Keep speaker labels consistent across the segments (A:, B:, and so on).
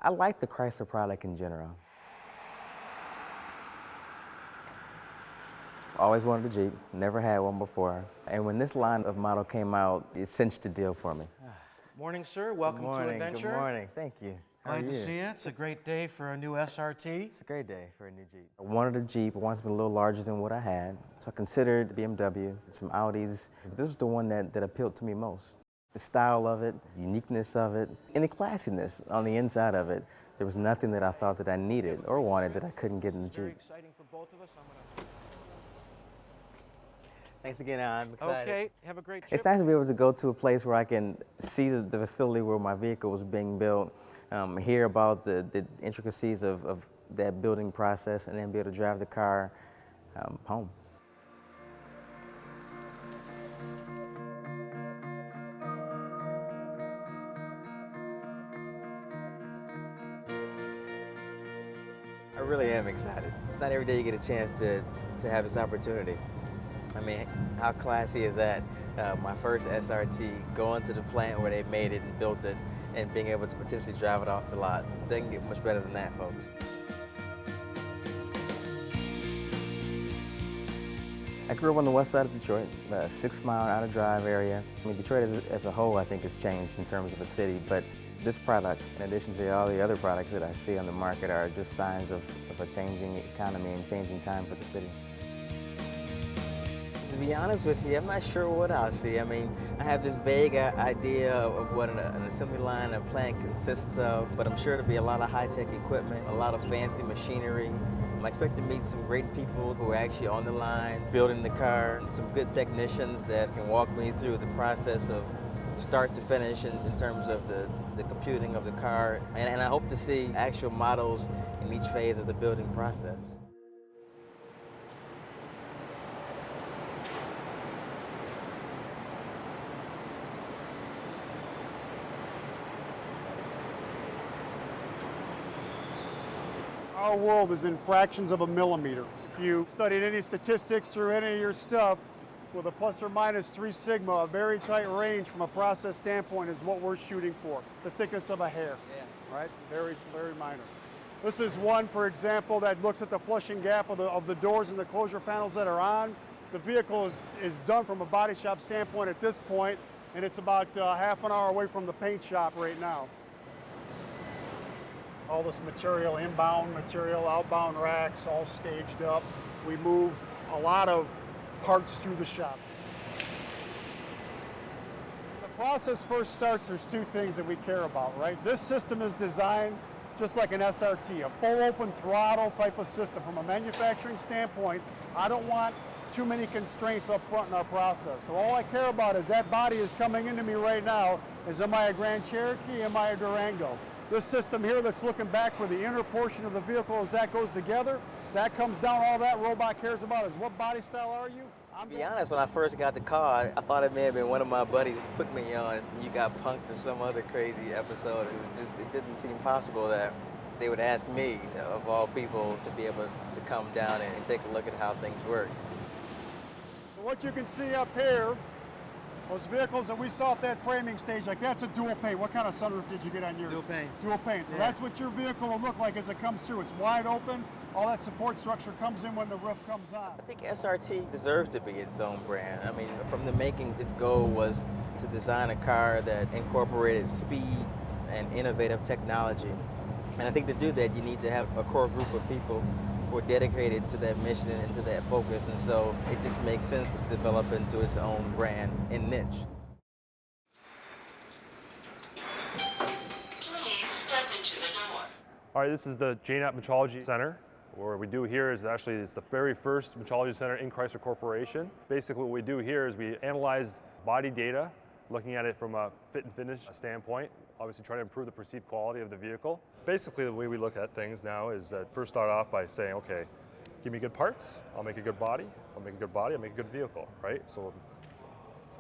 A: I like the Chrysler product in general. Always wanted a Jeep, never had one before. And when this line of model came out, it cinched the deal for me.
B: Morning, sir. Welcome to Adventure.
A: Good morning. Thank you. How are
B: Glad to
A: you?
B: see you. It's a great day for a new SRT.
A: It's a great day for a new Jeep. I wanted a Jeep. I wanted something a little larger than what I had. So I considered BMW, some Audis. But this was the one that appealed to me most. The style of it, the uniqueness of it, and the classiness on the inside of it. There was nothing that I thought that I needed or wanted that I couldn't get in the Jeep.
B: Very exciting for both of us.
A: Thanks again, I'm excited.
B: Okay, have a great trip.
A: It's nice to be able to go to a place where I can see the facility where my vehicle was being built, hear about the intricacies of that building process, and then be able to drive the car home. I really am excited. It's not every day you get a chance to have this opportunity. I mean, how classy is that? My first SRT, going to the plant where they made it and built it, and being able to potentially drive it off the lot. Doesn't get much better than that, folks. I grew up on the west side of Detroit, a 6 mile out of drive area. I mean, Detroit as a whole, I think, has changed in terms of a city, but this product, in addition to all the other products that I see on the market, are just signs of a changing economy and changing time for the city. To be honest with you, I'm not sure what I'll see. I mean, I have this vague idea of what an assembly line and plant consists of, but I'm sure there'll be a lot of high-tech equipment, a lot of fancy machinery. I expect to meet some great people who are actually on the line, building the car, and some good technicians that can walk me through the process of start to finish in terms of the computing of the car. And I hope to see actual models in each phase of the building process.
C: Our world is in fractions of a millimeter. If you studied any statistics through any of your stuff, with a plus or minus 3 sigma, a very tight range from a process standpoint is what we're shooting for. The thickness of a hair, right? Very, very minor. This is one, for example, that looks at the flushing gap of the doors and the closure panels that are on. The vehicle is done from a body shop standpoint at this point, and it's about half an hour away from the paint shop right now. All this material, inbound material, outbound racks, all staged up. We move a lot of parts through the shop. When the process first starts, there's 2 things that we care about, right? This system is designed just like an SRT, a full open throttle type of system. From a manufacturing standpoint, I don't want too many constraints up front in our process. So all I care about is that body is coming into me right now. Am I a Grand Cherokee? Am I a Durango? This system here that's looking back for the inner portion of the vehicle as that goes together, that comes down, all that robot cares about is what body style are you?
A: To be honest, when I first got the car, I thought it may have been one of my buddies put me on You Got Punked or some other crazy episode. It didn't seem possible that they would ask me, of all people, to be able to come down and take a look at how things work.
C: So what you can see up here, those vehicles that we saw at that framing stage, like that's a dual paint. What kind of sunroof did you get on yours?
B: Dual paint.
C: Dual paint. So
B: yeah.
C: That's what your vehicle will look like as it comes through. It's wide open. All that support structure comes in when the roof comes on.
A: I think SRT deserves to be its own brand. I mean, from the makings, its goal was to design a car that incorporated speed and innovative technology. And I think to do that, you need to have a core group of people who are dedicated to that mission and to that focus. And so it just makes sense to develop into its own brand and niche.
D: Please step into the door.
E: All right, this is the JNAP Metrology Center. What we do here is actually it's the very first metrology center in Chrysler Corporation. Basically what we do here is we analyze body data, looking at it from a fit and finish standpoint, obviously try to improve the perceived quality of the vehicle. Basically the way we look at things now is that first start off by saying, okay, give me good parts, I'll make a good body. I'll make a good body, I'll make a good vehicle, right? So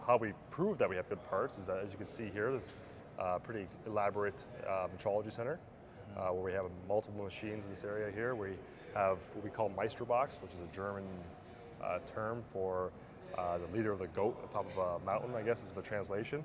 E: how we prove that we have good parts is that, as you can see here, this pretty elaborate metrology center where we have multiple machines in this area here. We have what we call Meisterbox, which is a German term for the leader of the goat on top of a mountain, I guess is the translation.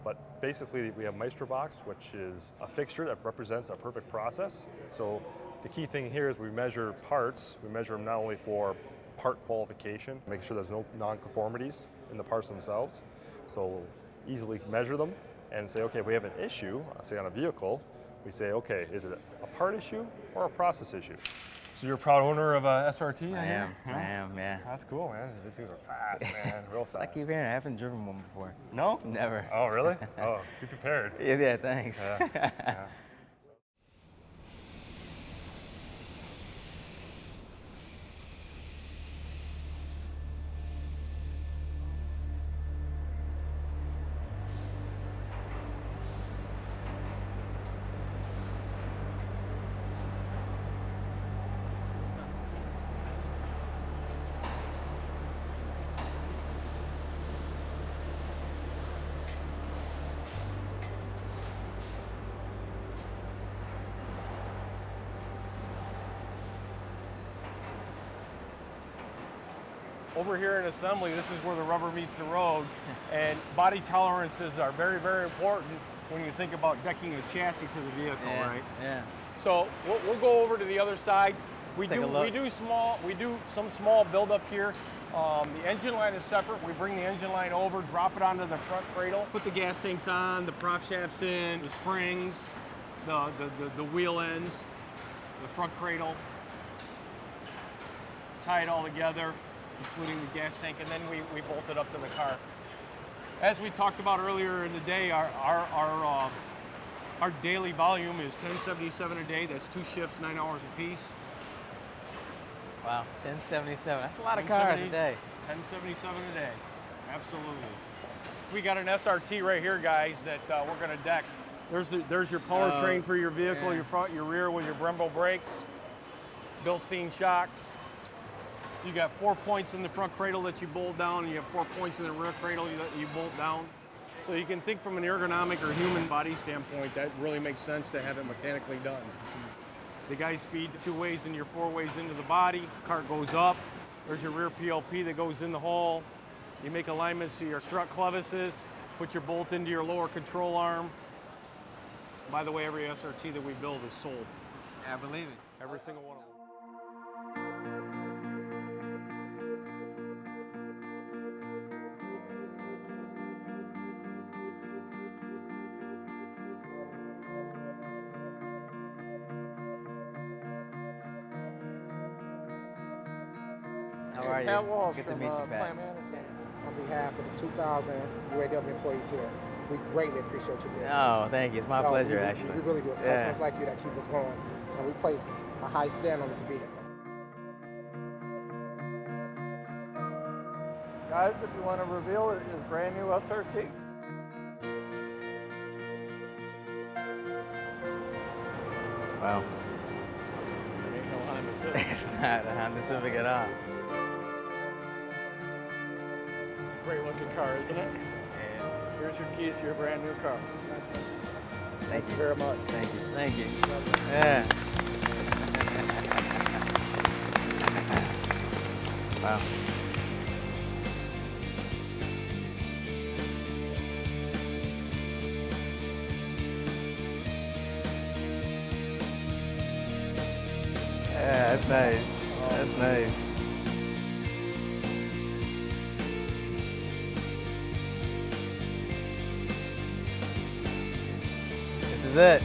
E: But basically, we have Maestro Box, which is a fixture that represents a perfect process. So the key thing here is we measure parts. We measure them not only for part qualification, make sure there's no non-conformities in the parts themselves. So we'll easily measure them and say, okay, we have an issue, say on a vehicle, we say, okay, is it a part issue or a process issue? So you're a proud owner of a SRT?
A: I am, yeah.
E: That's cool, man. These things are fast, man, real fast.
A: I keep hearing I haven't driven one before.
E: No?
A: Never.
E: Oh, really? Oh, be prepared.
A: Yeah, thanks.
E: Yeah.
F: Over here in assembly, this is where the rubber meets the road, and body tolerances are very, very important when you think about decking a chassis to the vehicle, right?
A: Yeah.
F: So we'll go over to the other side. We
A: Take a look.
F: do some small buildup here. The engine line is separate. We bring the engine line over, drop it onto the front cradle, put the gas tanks on, the prop shafts in, the springs, the wheel ends, the front cradle, tie it all together, including the gas tank, and then we bolt it up to the car. As we talked about earlier in the day, our daily volume is 1077 a day. That's 2 shifts, 9 hours apiece.
A: Wow, 1077. That's a lot of cars a day.
F: 1077 a day, absolutely. We got an SRT right here, guys, that we're gonna deck. There's your powertrain for your vehicle, your front, your rear with your Brembo brakes, Bilstein shocks. You got 4 points in the front cradle that you bolt down, and you have 4 points in the rear cradle that you bolt down. So you can think from an ergonomic or human body standpoint, that really makes sense to have it mechanically done. The guys feed 2 ways and your 4 ways into the body. Cart goes up. There's your rear PLP that goes in the hole. You make alignments to your strut clevises. Put your bolt into your lower control arm. By the way, every SRT that we build is sold.
A: Yeah, I believe it.
F: Every single one of them.
A: How are you?
G: Pat Walsh
A: Good to
G: from
A: meet you, Pat.
G: Plant Management. On behalf of the 2,000 UAW employees here, we greatly appreciate your business.
A: Oh, thank you. It's my pleasure,
G: we
A: actually.
G: really do. It's customers like you that keep us going, and we place a high set on this vehicle.
H: Guys, if you want to reveal it, is brand new SRT.
A: Wow.
F: There ain't no Honda Civic.
A: It's not a Honda Civic at all.
H: Great looking car, isn't it?
A: Yeah.
H: Here's your keys to your brand new car.
A: Thank you
H: very much.
A: Thank you. Thank you. Yeah. Wow. Yeah, that's nice. That's nice. This is it.